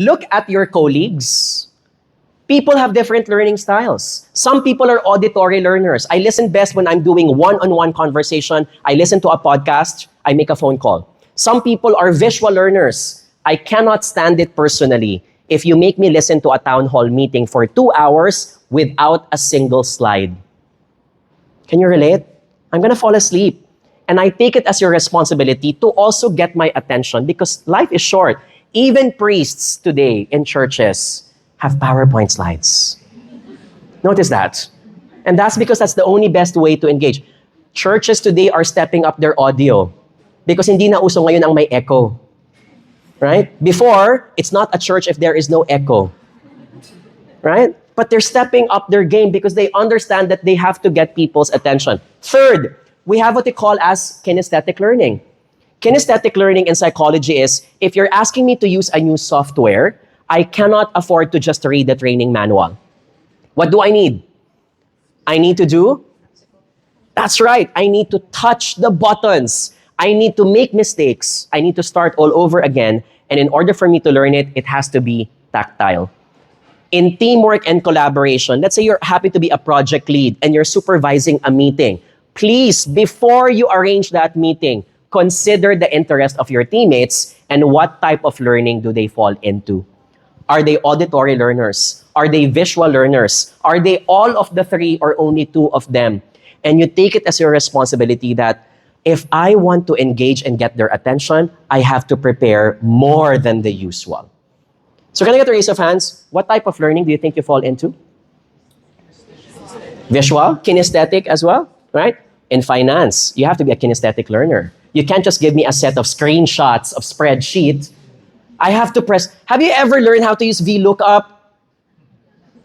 Look at your colleagues. People have different learning styles. Some people are auditory learners. I listen best when I'm doing one-on-one conversation. I listen to a podcast. I make a phone call. Some people are visual learners. I cannot stand it personally if you make me listen to a town hall meeting for 2 hours without a single slide. Can you relate? I'm gonna fall asleep. And I take it as your responsibility to also get my attention because life is short. Even priests today in churches have PowerPoint slides. Notice that. And that's because that's the only best way to engage. Churches today are stepping up their audio because hindi na uso ngayon ang may echo. Right? Before, it's not a church if there is no echo. Right? But they're stepping up their game because they understand that they have to get people's attention. Third, we have what they call as kinesthetic learning. Kinesthetic learning in psychology is, if you're asking me to use a new software, I cannot afford to just read the training manual. What do I need? I need to do? That's right. I need to touch the buttons. I need to make mistakes. I need to start all over again. And in order for me to learn it, it has to be tactile. In teamwork and collaboration, let's say you're happy to be a project lead and you're supervising a meeting. Please, before you arrange that meeting, consider the interest of your teammates and what type of learning do they fall into. Are they auditory learners? Are they visual learners? Are they all of the three or only two of them? And you take it as your responsibility that if I want to engage and get their attention, I have to prepare more than the usual. So can I get a raise of hands? What type of learning do you think you fall into? Visual, kinesthetic as well, right? In finance, you have to be a kinesthetic learner. You can't just give me a set of screenshots of spreadsheet. I have to press. Have you ever learned how to use VLOOKUP?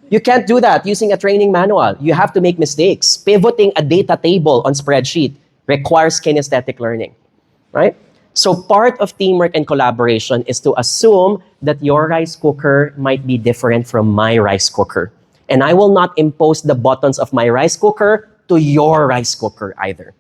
You can't do that using a training manual. You have to make mistakes. Pivoting a data table on spreadsheet requires kinesthetic learning, right? So part of teamwork and collaboration is to assume that your rice cooker might be different from my rice cooker. And I will not impose the buttons of my rice cooker to your rice cooker either.